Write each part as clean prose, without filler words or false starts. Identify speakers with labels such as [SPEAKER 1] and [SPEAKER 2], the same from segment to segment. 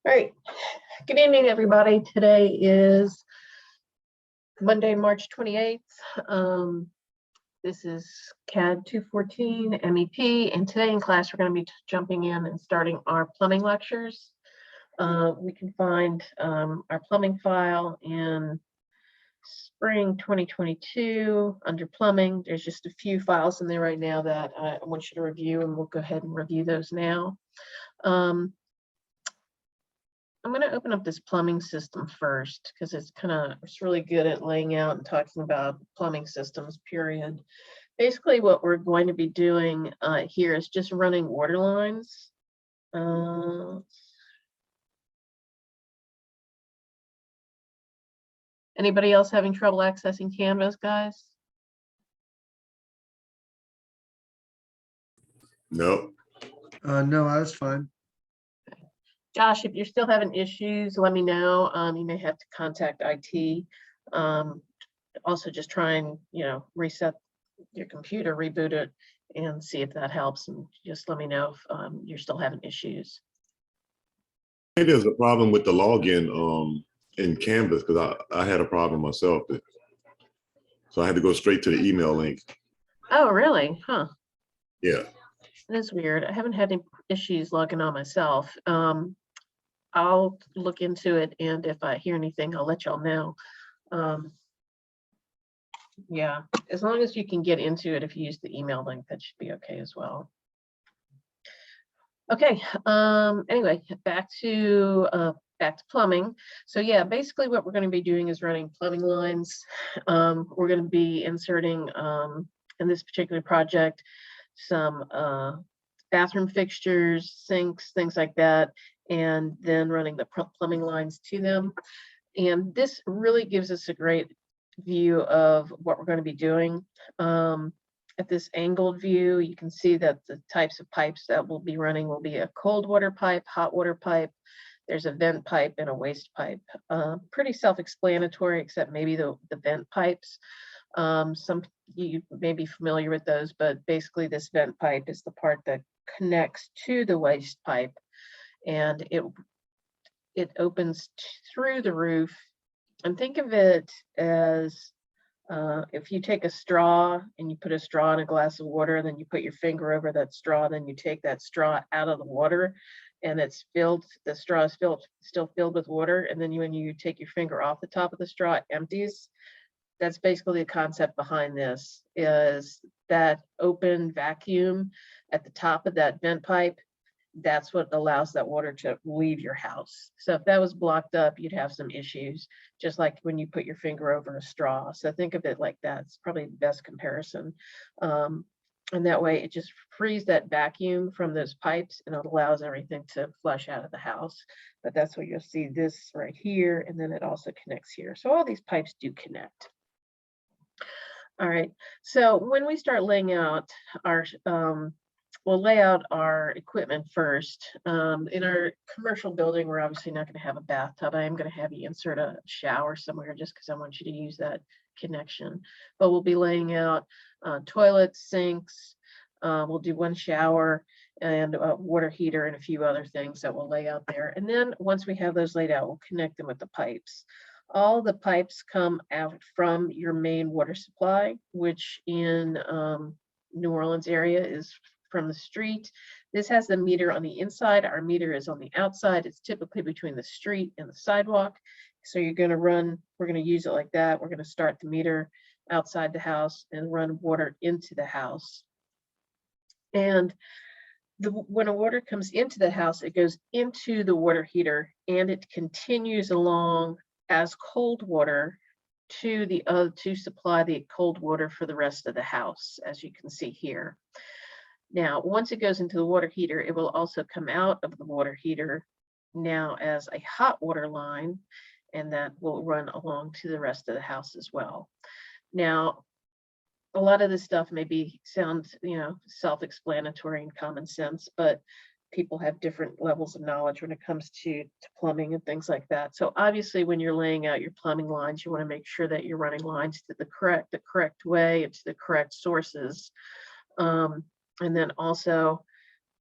[SPEAKER 1] All right, good evening, everybody. Today is Monday, March 28th. This is CAD 214 MEP, and today in class, we're going to be jumping in and starting our plumbing lectures. We can find our plumbing file in spring 2022 under plumbing. There's just a few files in there right now that I want you to review, and we'll go ahead and review those now. I'm going to open up this plumbing system first because it's really good at laying out and talking about plumbing systems, period. Basically, what we're going to be doing here is just running water lines. Anybody else having trouble accessing Canvas, guys?
[SPEAKER 2] No.
[SPEAKER 3] No, I was fine.
[SPEAKER 1] Josh, if you're still having issues, let me know. You may have to contact IT. Also, just try and reset your computer, reboot it, and see if that helps. And just let me know if you're still having issues.
[SPEAKER 2] I think there's a problem with the login in Canvas because I had a problem myself. So I had to go straight to the email link.
[SPEAKER 1] Oh, really? Huh.
[SPEAKER 2] Yeah.
[SPEAKER 1] That's weird. I haven't had any issues logging on myself. I'll look into it, and if I hear anything, I'll let y'all know. Yeah, as long as you can get into it, if you use the email link, that should be okay as well. Okay. Anyway, back to plumbing. So yeah, basically what we're going to be doing is running plumbing lines. We're going to be inserting in this particular project some bathroom fixtures, sinks, things like that, and then running the plumbing lines to them. And this really gives us a great view of what we're going to be doing. At this angled view, you can see that the types of pipes that we'll be running will be a cold water pipe, hot water pipe, there's a vent pipe, and a waste pipe. Pretty self-explanatory, except maybe the vent pipes. Some you may be familiar with those, but basically this vent pipe is the part that connects to the waste pipe, and it opens through the roof. And think of it as if you take a straw and you put a straw in a glass of water, and then you put your finger over that straw, then you take that straw out of the water, and it's filled, the straw is still filled with water, and then when you take your finger off the top of the straw, it empties. That's basically the concept behind this, is that open vacuum at the top of that vent pipe. That's what allows that water to leave your house. So if that was blocked up, you'd have some issues, just like when you put your finger over a straw. So think of it like that. It's probably the best comparison. And that way it just frees that vacuum from those pipes, and it allows everything to flush out of the house. But that's what you'll see this right here, and then it also connects here. So all these pipes do connect. All right, so when we start laying out our we'll lay out our equipment first. In our commercial building, we're obviously not going to have a bathtub. I am going to have you insert a shower somewhere just because I want you to use that connection. But we'll be laying out toilets, sinks. We'll do one shower and a water heater and a few other things that we'll lay out there. And then once we have those laid out, we'll connect them with the pipes. All the pipes come out from your main water supply, which in New Orleans area is from the street. This has the meter on the inside. Our meter is on the outside. It's typically between the street and the sidewalk. So you're going to run, we're going to use it like that. We're going to start the meter outside the house and run water into the house. And when a water comes into the house, it goes into the water heater, and it continues along as cold water to supply the cold water for the rest of the house, as you can see here. Now, once it goes into the water heater, it will also come out of the water heater now as a hot water line, and that will run along to the rest of the house as well. Now, a lot of this stuff maybe sounds, self-explanatory and common sense, but people have different levels of knowledge when it comes to plumbing and things like that. So obviously, when you're laying out your plumbing lines, you want to make sure that you're running lines to the correct way and to the correct sources. And then also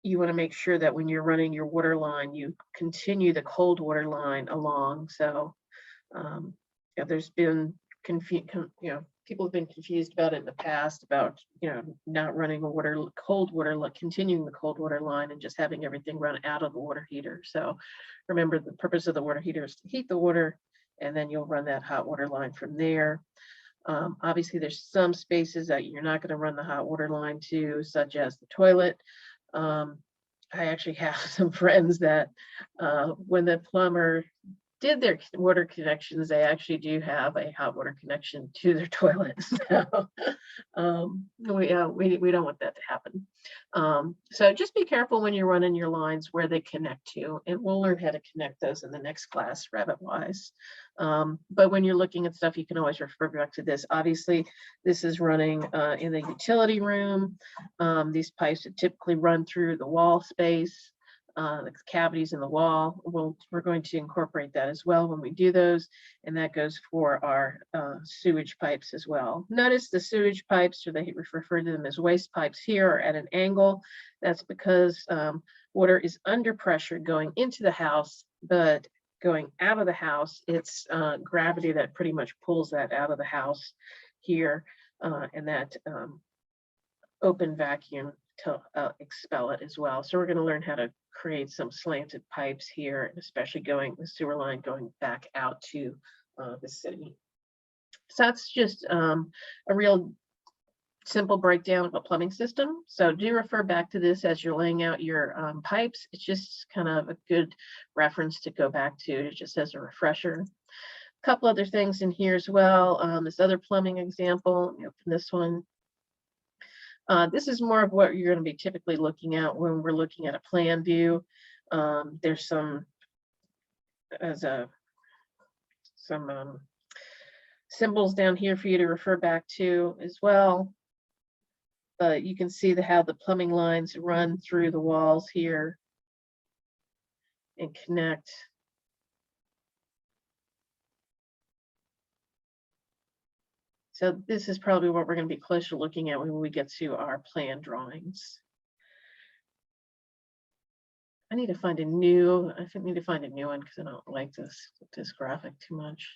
[SPEAKER 1] you want to make sure that when you're running your water line, you continue the cold water line along. So yeah, there's been people have been confused about it in the past about, not running a cold water, like continuing the cold water line and just having everything run out of the water heater. So remember, the purpose of the water heater is to heat the water, and then you'll run that hot water line from there. Obviously, there's some spaces that you're not going to run the hot water line to, such as the toilet. I actually have some friends that when the plumber did their water connections, they actually do have a hot water connection to their toilet. So we don't want that to happen. So just be careful when you're running your lines where they connect to, and we'll learn how to connect those in the next class, rabbit-wise. But when you're looking at stuff, you can always refer back to this. Obviously, this is running in the utility room. These pipes would typically run through the wall space. The cavities in the wall. We're going to incorporate that as well when we do those, and that goes for our sewage pipes as well. Notice the sewage pipes, or they refer to them as waste pipes here, are at an angle. That's because water is under pressure going into the house, but going out of the house, it's gravity that pretty much pulls that out of the house here, and that open vacuum to expel it as well. So we're going to learn how to create some slanted pipes here, and especially the sewer line going back out to the city. So that's just a real simple breakdown of a plumbing system. So do refer back to this as you're laying out your pipes. It's just kind of a good reference to go back to, just as a refresher. A couple other things in here as well. This other plumbing example, open this one. This is more of what you're going to be typically looking at when we're looking at a plan view. There's some symbols down here for you to refer back to as well. But you can see how the plumbing lines run through the walls here and connect. So this is probably what we're going to be closer looking at when we get to our plan drawings. I think I need to find a new one because I don't like this graphic too much.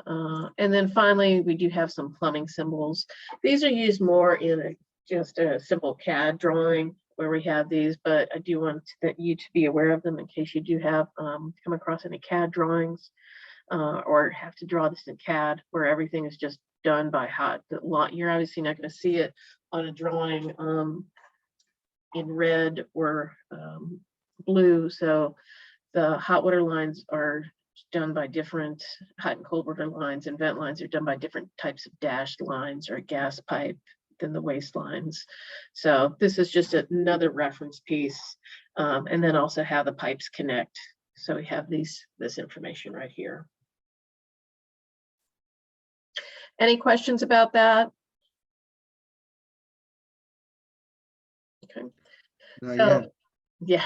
[SPEAKER 1] And then finally, we do have some plumbing symbols. These are used more in just a simple CAD drawing where we have these, but I do want you to be aware of them in case you do have come across any CAD drawings or have to draw this in CAD where everything is just done by you're obviously not going to see it on a drawing in red or blue. So the hot water lines are done by different hot and cold water lines, and vent lines are done by different types of dashed lines or a gas pipe than the waste lines. So this is just another reference piece, and then also how the pipes connect. So we have this information right here. Any questions about that? Okay. So, yeah.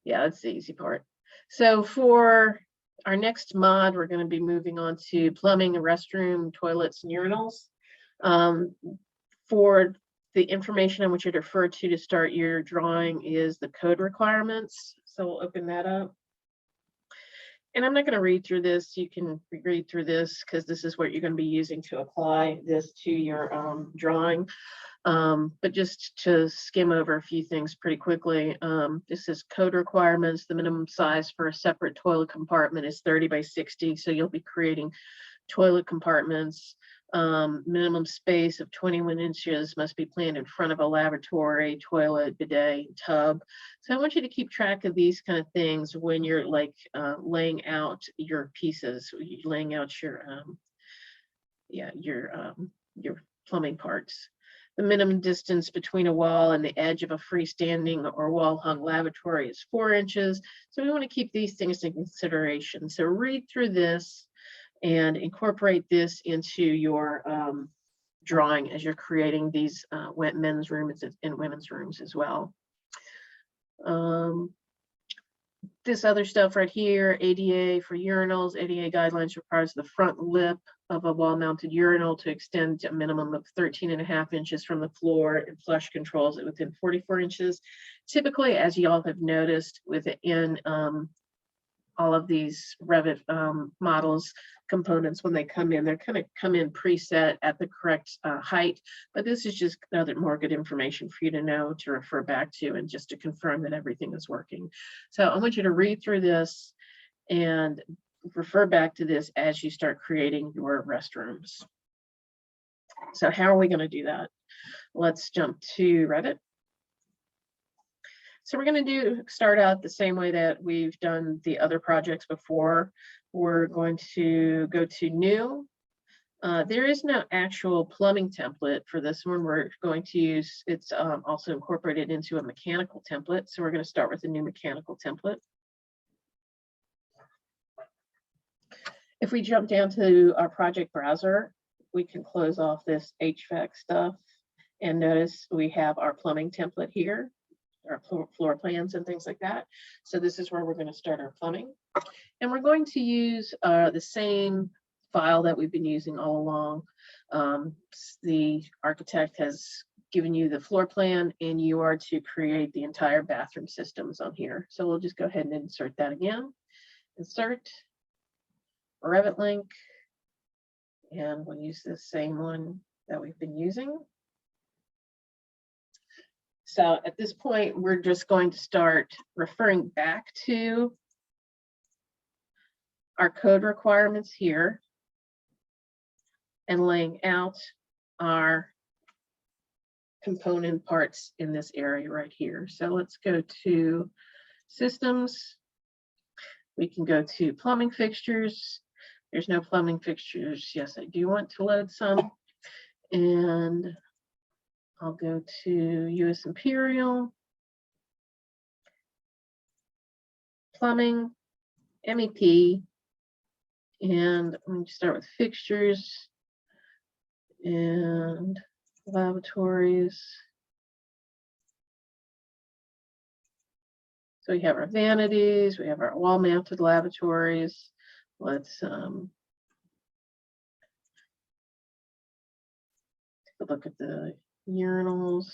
[SPEAKER 1] Yeah, that's the easy part. So for our next mod, we're going to be moving on to plumbing, restroom, toilets, and urinals. For the information I want you to refer to start your drawing is the code requirements. So we'll open that up. And I'm not going to read through this. You can read through this because this is what you're going to be using to apply this to your drawing. But just to skim over a few things pretty quickly, this is code requirements. The minimum size for a separate toilet compartment is 30 by 60. So you'll be creating toilet compartments. Minimum space of 21 inches must be planned in front of a lavatory, toilet, bidet, tub. So I want you to keep track of these kind of things when you're laying out your pieces, laying out your plumbing parts. The minimum distance between a wall and the edge of a freestanding or wall-hung lavatory is 4 inches. So we want to keep these things in consideration. So read through this and incorporate this into your drawing as you're creating these men's rooms and women's rooms as well. This other stuff right here, ADA for urinals, ADA guidelines requires the front lip of a wall-mounted urinal to extend a minimum of 13.5 inches from the floor, and flush controls it within 44 inches. Typically, as y'all have noticed within all of these Revit models, components, when they come in, they're kind of come in preset at the correct height, but this is just another more good information for you to know, to refer back to, and just to confirm that everything is working. So I want you to read through this and refer back to this as you start creating your restrooms. So how are we going to do that? Let's jump to Revit. So we're going to start out the same way that we've done the other projects before. We're going to go to new. There is no actual plumbing template for this one. We're going to use, it's also incorporated into a mechanical template. So we're going to start with a new mechanical template. If we jump down to our project browser, we can close off this HVAC stuff, and notice we have our plumbing template here, our floor plans and things like that. So this is where we're going to start our plumbing. And we're going to use the same file that we've been using all along. The architect has given you the floor plan, and you are to create the entire bathroom systems on here. So we'll just go ahead and insert that again. Insert, Revit link, and we'll use the same one that we've been using. So at this point, we're just going to start referring back to our code requirements here and laying out our component parts in this area right here. So let's go to systems. We can go to plumbing fixtures. There's no plumbing fixtures. Yes, I do want to load some. And I'll go to US Imperial, plumbing, MEP, and I'm going to start with fixtures and lavatories. So we have our vanities, we have our wall-mounted lavatories. Let's take a look at the urinals.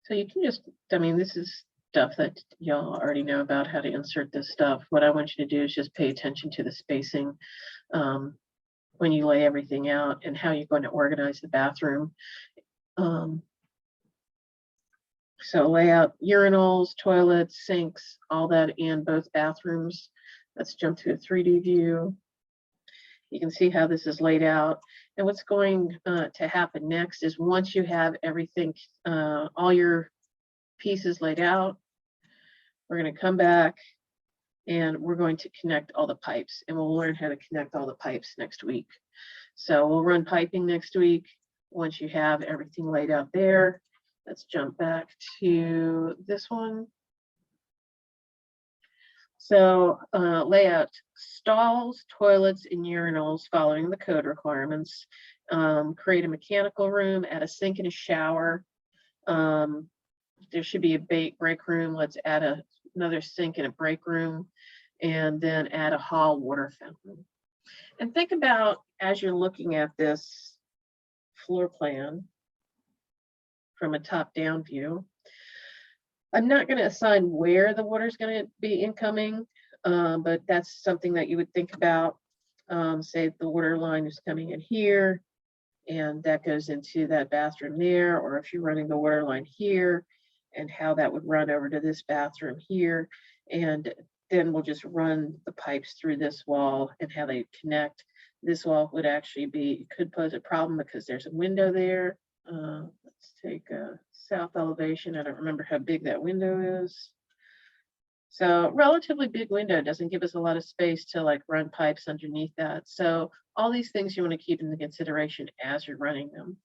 [SPEAKER 1] So you can just, I mean, this is stuff that y'all already know about, how to insert this stuff. What I want you to do is just pay attention to the spacing when you lay everything out, and how you're going to organize the bathroom. So lay out urinals, toilets, sinks, all that in both bathrooms. Let's jump to a 3D view. You can see how this is laid out. And what's going to happen next is, once you have everything, all your pieces laid out, we're going to come back and we're going to connect all the pipes, and we'll learn how to connect all the pipes next week. So we'll run piping next week. Once you have everything laid out there, let's jump back to this one. So layout stalls, toilets, and urinals following the code requirements. Create a mechanical room, add a sink and a shower. There should be a break room. Let's add another sink and a break room, and then add a hall water fountain. And think about, as you're looking at this floor plan from a top-down view, I'm not going to assign where the water is going to be incoming, but that's something that you would think about. Say the water line is coming in here, and that goes into that bathroom there, or if you're running the water line here, and how that would run over to this bathroom here, and then we'll just run the pipes through this wall and how they connect. This wall would actually could pose a problem because there's a window there. Let's take a south elevation. I don't remember how big that window is. So relatively big window doesn't give us a lot of space to like run pipes underneath that. So all these things you want to keep into consideration as you're running them.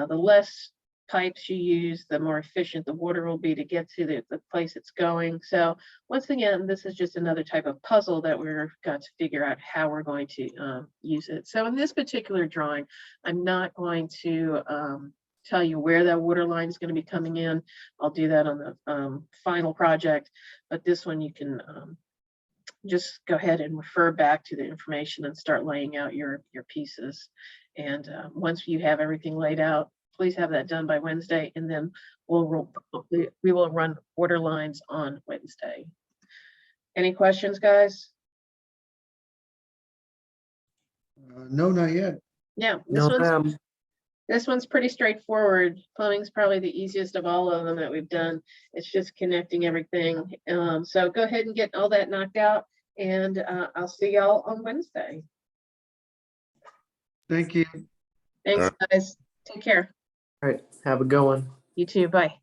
[SPEAKER 1] The less pipes you use, the more efficient the water will be to get to the place it's going. So once again, this is just another type of puzzle that we're got to figure out how we're going to use it. So in this particular drawing, I'm not going to tell you where that water line is going to be coming in. I'll do that on the final project, but this one you can just go ahead and refer back to the information and start laying out your pieces. And once you have everything laid out, please have that done by Wednesday, and then we will run water lines on Wednesday. Any questions, guys?
[SPEAKER 3] No, not yet.
[SPEAKER 1] Yeah,
[SPEAKER 4] No, ma'am.
[SPEAKER 1] this one's pretty straightforward. Plumbing's probably the easiest of all of them that we've done. It's just connecting everything. So go ahead and get all that knocked out, and I'll see y'all on Wednesday.
[SPEAKER 3] Thank you.
[SPEAKER 1] Thanks, guys. Take care.
[SPEAKER 4] All right. Have a good one.
[SPEAKER 1] You too. Bye.